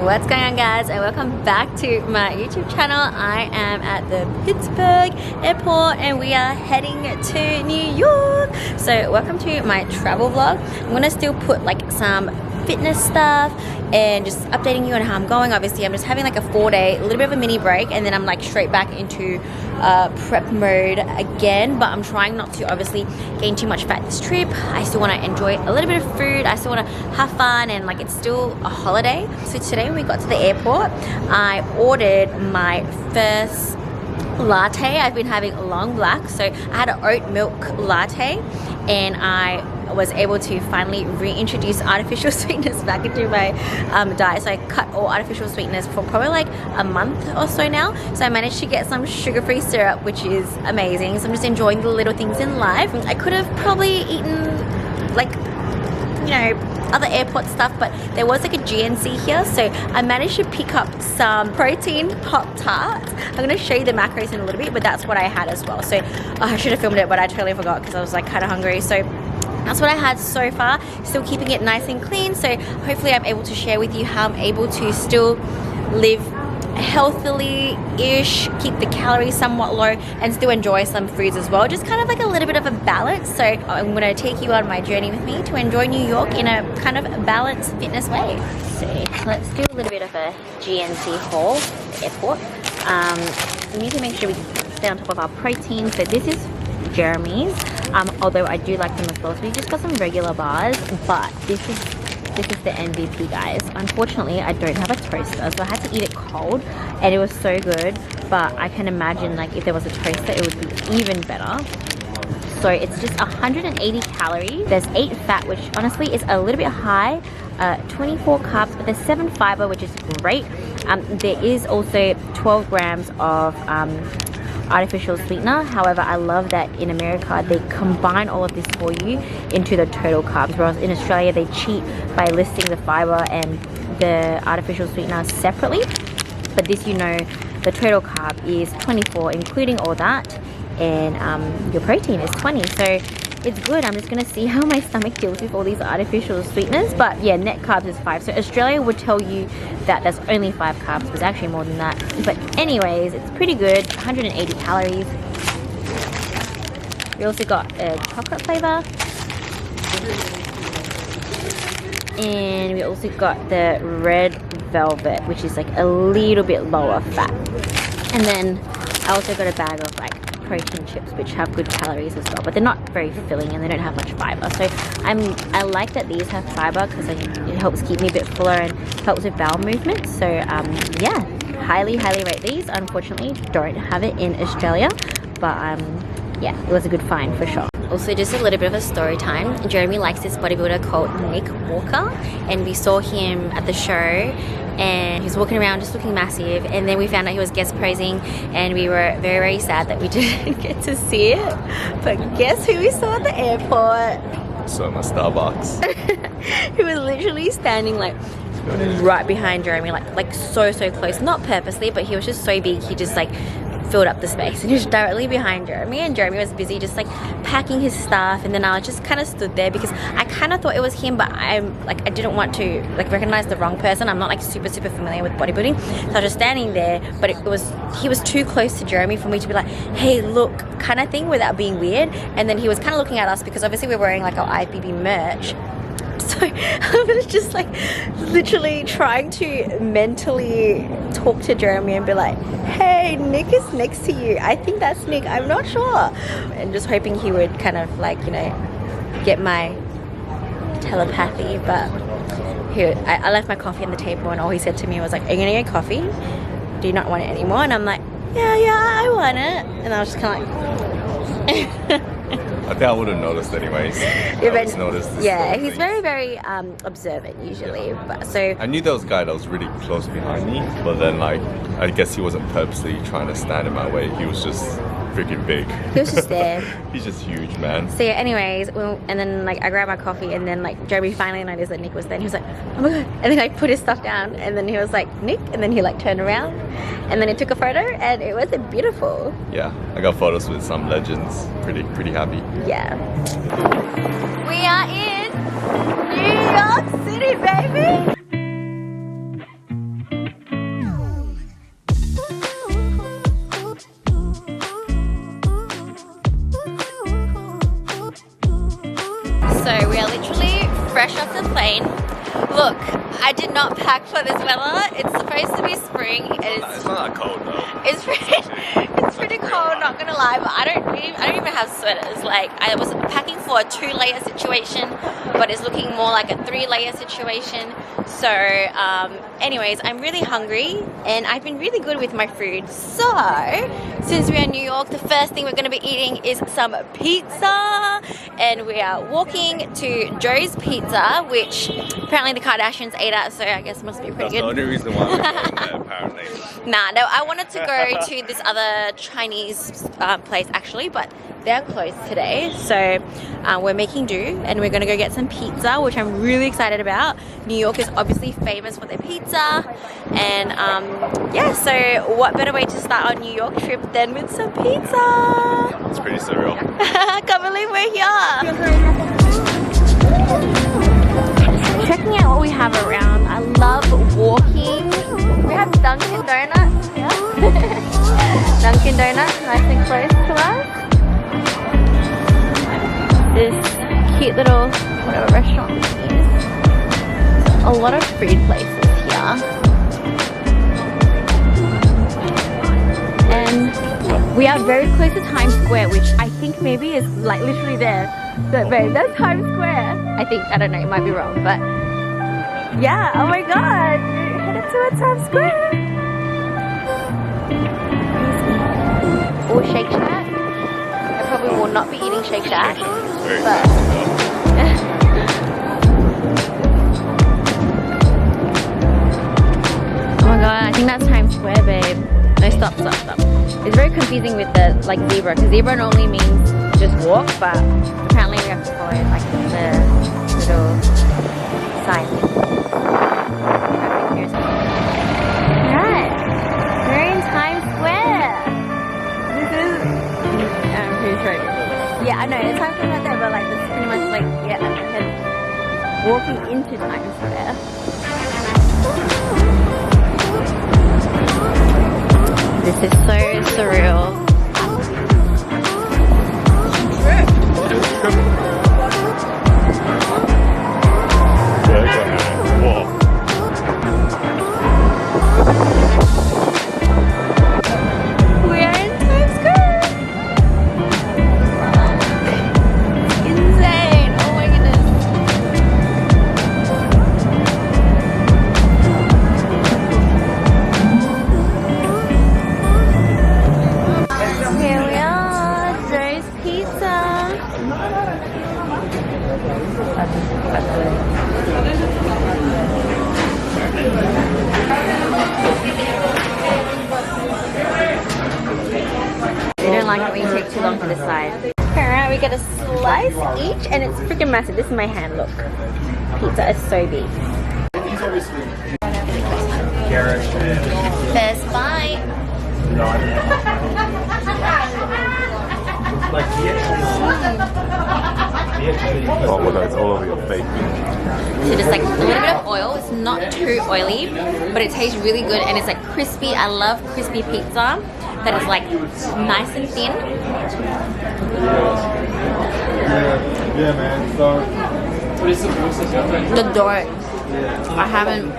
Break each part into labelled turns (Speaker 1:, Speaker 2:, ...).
Speaker 1: What's going on, guys, and welcome back to my YouTube channel. I am at the Pittsburgh airport and we are heading to New York. So welcome to my travel vlog. I'm gonna still put like some fitness stuff and just updating you on how I'm going. Obviously I'm just having like a 4-day, a little bit of a mini break, and then I'm like straight back into prep mode again. But I'm trying not to obviously gain too much fat this trip. I still want to enjoy a little bit of food. I still want to have fun, and like it's still a holiday. So today when we got to the airport, I ordered my first latte. I've been having long black, so I had an oat milk latte, and I was able to finally reintroduce artificial sweetness back into my diet. So I cut all artificial sweetness for probably like a month or so now. So I managed to get some sugar-free syrup, which is amazing. So I'm just enjoying the little things in life. I could have probably eaten like, you know, other airport stuff, but there was like a GNC here, so I managed to pick up some protein Pop-Tarts. I'm going to show you the macros in a little bit, but that's what I had as well. So I should have filmed it, but I totally forgot because I was like kind of hungry. So that's what I had so far, still keeping it nice and clean. So hopefully I'm able to share with you how I'm able to still live healthily-ish, keep the calories somewhat low, and still enjoy some foods as well. Just kind of like a little bit of a balance. So I'm going to take you on my journey with me to enjoy New York in a kind of balanced fitness way. So let's do a little bit of a GNC haul at the airport. We need to make sure we stay on top of our protein. So this is Jeremy's, although I do like them as well. So we just got some regular bars, but this is the MVP, guys. Unfortunately, I don't have a toaster, so I had to eat it cold, and it was so good. But I can imagine like if there was a toaster, it would be even better. So it's just 180 calories. There's 8 fat, which honestly is a little bit high. 24 carbs, but there's 7 fiber, which is great. There is also 12 grams of artificial sweetener. However, I love that in America they combine all of this for you into the total carbs, whereas in Australia they cheat by listing the fiber and the artificial sweetener separately. But this, you know, the total carb is 24 including all that, and your protein is 20. So it's good. I'm just gonna see how my stomach deals with all these artificial sweeteners. But yeah, net carbs is 5. So Australia would tell you that there's only 5 carbs, but it's actually more than that. But anyways, it's pretty good. 180 calories. We also got a chocolate flavor, and we also got the red velvet, which is like a little bit lower fat. And then I also got a bag of like protein chips, which have good calories as well, but they're not very filling and they don't have much fiber. So I like that these have fiber because it helps keep me a bit fuller and helps with bowel movement. So yeah, highly rate these. Unfortunately don't have it in Australia, but yeah, it was a good find for sure. Also, just a little bit of a story time. Jeremy likes this bodybuilder called Nick Walker, and we saw him at the show and he was walking around just looking massive, and then we found out he was guest posing, and we were very sad that we didn't get to see it. But guess who we saw at the airport?
Speaker 2: So my Starbucks.
Speaker 1: He was literally standing like right behind Jeremy, like so close, not purposely, but he was just so big, he just like filled up the space, and he was directly behind Jeremy, and Jeremy was busy just like packing his stuff, and then I just kind of stood there because I kind of thought it was him, but I didn't want to like recognize the wrong person. I'm not like super familiar with bodybuilding, so I was just standing there, but he was too close to Jeremy for me to be like, hey look, kind of thing, without being weird. And then he was kind of looking at us because obviously we're wearing like our IFBB merch. So I was just like literally trying to mentally talk to Jeremy and be like, hey, Nick is next to you. I think that's Nick. I'm not sure. And just hoping he would kind of like, you know, get my telepathy. But I left my coffee on the table, and all he said to me was like, are you gonna get coffee? Do you not want it anymore? And I'm like, yeah, I want it. And I was just kind of like
Speaker 2: I think I would have noticed anyways.
Speaker 1: Yeah, he's very observant usually.
Speaker 2: Yeah.
Speaker 1: But so
Speaker 2: I knew there was a guy that was really close behind me, but then like I guess he wasn't purposely trying to stand in my way. He was just freaking big.
Speaker 1: He was just there.
Speaker 2: He's just huge, man.
Speaker 1: So yeah, anyways, and then like I grabbed my coffee, and then like Jeremy finally noticed that Nick was there, and he was like, oh my god. And then I put his stuff down, and then he was like, Nick, and then he like turned around, and then he took a photo, and it was beautiful.
Speaker 2: Yeah, I got photos with some legends. Pretty happy.
Speaker 1: Yeah. We are in New York City, baby. fresh off the plane. Look, I did not pack for this weather. It's supposed to be spring.
Speaker 2: It's not that cold though.
Speaker 1: It's pretty cold, not gonna lie, but I don't even have sweaters. Like, I was packing for a 2-layer situation, but it's looking more like a 3-layer situation. So anyways, I'm really hungry and I've been really good with my food. So since we're in New York, the first thing we're going to be eating is some pizza, and we are walking to Joe's Pizza, which apparently the Kardashians ate at, so I guess must be pretty good.
Speaker 2: That's the only reason why we're going there, apparently.
Speaker 1: Nah, no, I wanted to go to this other Chinese place actually, but they're closed today. So we're making do and we're gonna go get some pizza, which I'm really excited about. New York is obviously famous for their pizza. And yeah, so what better way to start our New York trip than with some pizza?
Speaker 2: It's pretty surreal.
Speaker 1: I can't believe we're here. Checking out what we have around. I love walking. We have Dunkin' Donuts here. Dunkin' Donuts, nice and close to us. This cute little whatever restaurant this is. A lot of food places here. And we are very close to Times Square, which I think maybe is like literally there. So babe, that's Times Square. I think, I don't know, it might be wrong, but yeah, oh my god, we're headed to a Times Square. Or Shake Shack. I probably will not be eating Shake Shack. But oh my god, I think that's Times Square, babe. No, stop. It's very confusing with the like zebra, because zebra normally means just walk, but apparently we have to follow like the little sign. Right, we're in Times Square. This is, I'm pretty sure. Yeah, I know, it's Times Square right there, but like this is pretty much like, yeah, walking into Times Square. This is so surreal. We are in Times Square. Insane. Oh my goodness. Here we are, Joe's Pizza. They don't like it when you take too long to decide. Alright, we get a slice each and it's freaking massive. This is my hand, look. Pizza is so big. First bite.
Speaker 2: Oh my god, it's all over your face.
Speaker 1: So just like a little bit of oil. It's not too oily, but it tastes really good and it's like crispy. I love crispy pizza that is like nice and thin.
Speaker 2: Yeah, man. So
Speaker 1: The dough, I haven't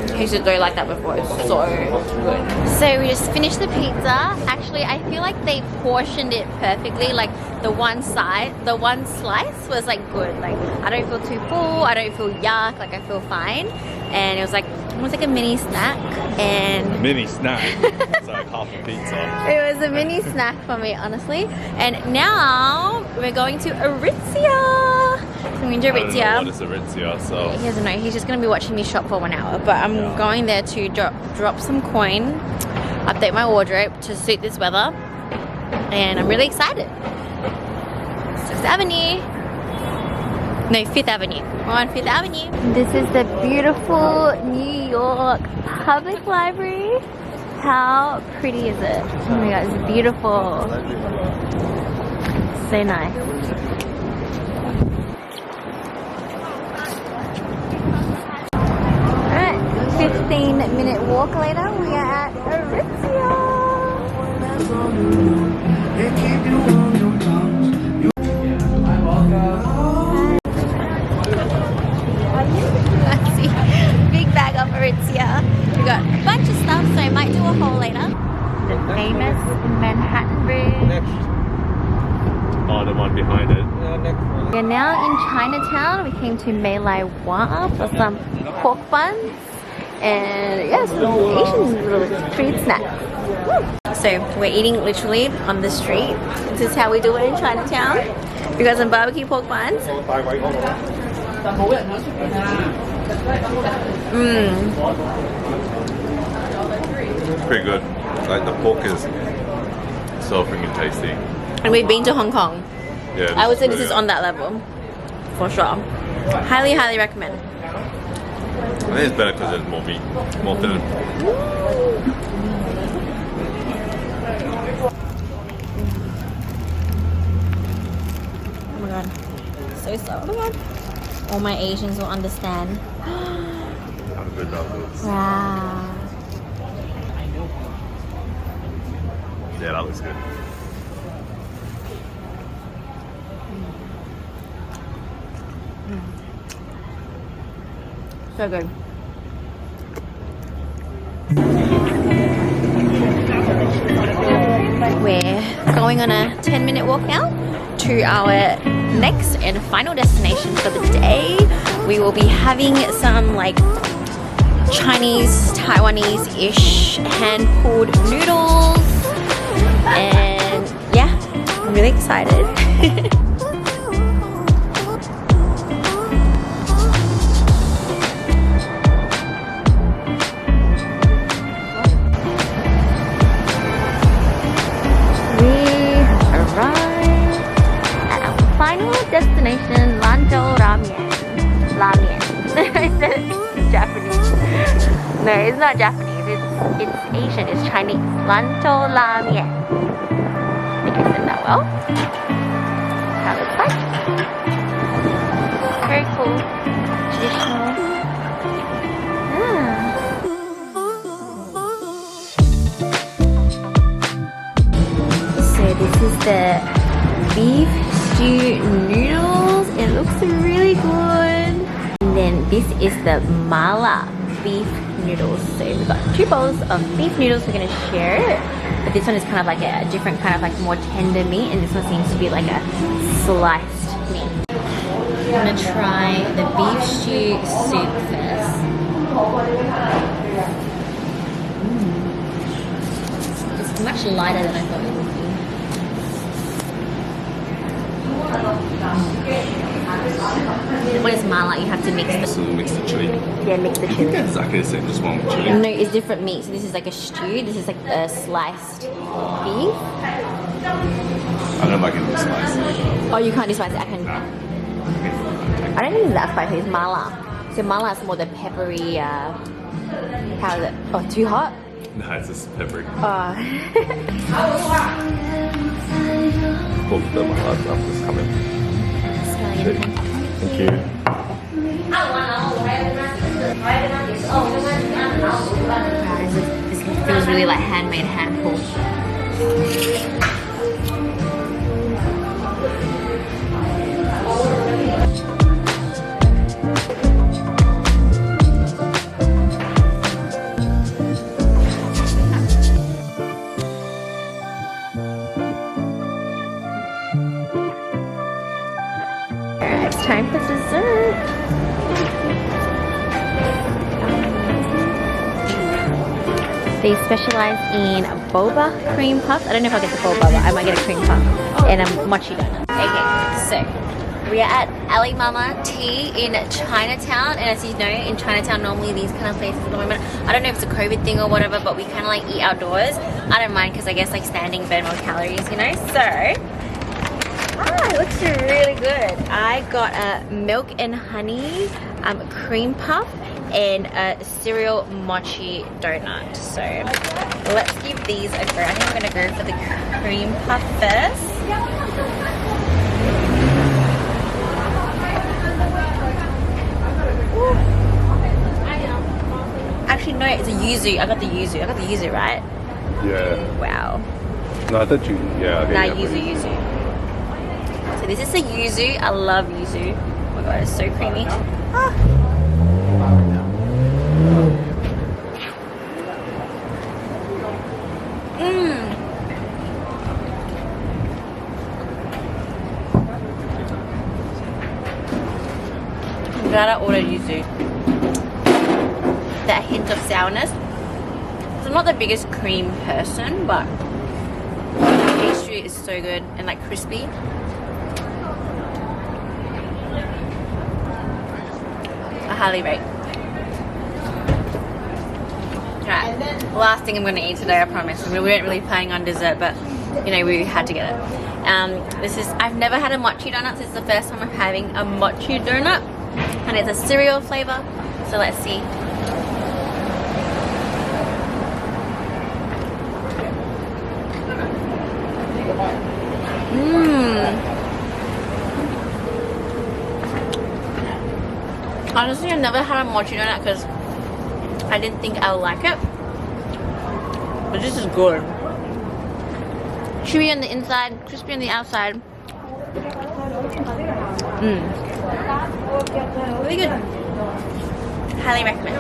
Speaker 1: tasted dough like that before. It's so good. So we just finished the pizza. Actually, I feel like they portioned it perfectly. Like the one slice was like good. Like I don't feel too full. I don't feel yuck. Like I feel fine. And it was like almost like a mini snack. And
Speaker 2: mini snack. It's like half a pizza.
Speaker 1: It was a mini snack for me, honestly. And now we're going to Aritzia. So we're going to Aritzia.
Speaker 2: I don't know what is Aritzia, so
Speaker 1: He doesn't know. He's just going to be watching me shop for 1 hour. But I'm going there to drop some coin, update my wardrobe to suit this weather. And I'm really excited. 6th Avenue. No, 5th Avenue. We're on 5th Avenue. This is the beautiful New York Public Library. How pretty is it? Oh my god, it's beautiful. So nice. Alright, 15-minute walk later, we are at Aritzia. Nicolator. The famous Manhattan Bridge.
Speaker 2: Oh, the one behind it.
Speaker 1: We're now in Chinatown. We came to Meilai Wa for some pork buns and yes, Asian little street snacks. So we're eating literally on the street. This is how we do it in Chinatown. We got some barbecue pork buns.
Speaker 2: It's pretty good. Like the pork is so freaking tasty.
Speaker 1: And we've been to Hong Kong.
Speaker 2: Yeah,
Speaker 1: I would say this is on that level, for sure. Highly, highly recommend.
Speaker 2: I think it's better because there's more meat, more filling.
Speaker 1: Oh my god, so slow. Oh my god. All my Asians will understand.
Speaker 2: I'm good about this.
Speaker 1: Wow.
Speaker 2: Yeah, that looks good.
Speaker 1: So good. We're going on a 10-minute walk now to our next and final destination for the day. We will be having some like Chinese, Taiwanese-ish hand-pulled noodles. And yeah, I'm really excited. Destination Lanzhou Ramen. It's Japanese. No, it's not Japanese. It's Asian. It's Chinese. Lanzhou Ramen. I think I said that well. That's how it looks like. Very cool. Traditional. So this is the beef stew noodles. It looks really good. And then this is the mala beef noodles. So we've got 2 bowls of beef noodles we're gonna share. But this one is kind of like a different kind of like more tender meat, and this one seems to be like a sliced meat. I'm gonna try the beef stew soup first. It's much lighter than I thought it would be. What is mala? You have to mix the...
Speaker 2: So mix the chili.
Speaker 1: Yeah, mix the
Speaker 2: I think
Speaker 1: chili.
Speaker 2: that's exactly the same, just one with chili.
Speaker 1: No, it's different meat. So this is like a stew. This is like a sliced beef.
Speaker 2: I don't know if I can do slice.
Speaker 1: Oh, you can't do spicy. I can.
Speaker 2: No.
Speaker 1: I don't think it's that spicy. It's mala. So mala is more the peppery. How is it? Oh, too hot?
Speaker 2: No, it's just peppery.
Speaker 1: Oh.
Speaker 2: Both of them are just coming. Thank you.
Speaker 1: This feels really like handmade, hand pulled. It's time for dessert. They specialize in boba cream puffs. I don't know if I'll get the boba, but I might get a cream puff and a mochi donut. Okay, so we are at Ali Mama Tea in Chinatown, and as you know, in Chinatown normally these kind of places at the moment, I don't know if it's a COVID thing or whatever, but we kind of like eat outdoors. I don't mind because I guess like standing burn more calories, you know. So it looks really good. I got a milk and honey cream puff and a cereal mochi donut. So let's give these a go. I think I'm gonna go for the cream puff first. Ooh. Actually no, it's a yuzu. I got the yuzu. I got the yuzu, right?
Speaker 2: Yeah.
Speaker 1: Wow.
Speaker 2: No, I thought you. Yeah. I think
Speaker 1: yuzu. So this is the yuzu. I love yuzu. Oh my god, it's so creamy. Ah. glad I ordered yuzu. That hint of sourness. So I'm not the biggest cream person, but the pastry is so good and like crispy. I highly rate. Alright, last thing I'm going to eat today, I promise. I mean, we weren't really planning on dessert, but you know, we had to get it. This is, I've never had a mochi donut. This is the first time I'm having a mochi donut, and it's a cereal flavor. So let's see. Honestly, I've never had a mochi donut because I didn't think I would like it. But this is good. Chewy on the inside, crispy on the outside. Really good. Highly recommend.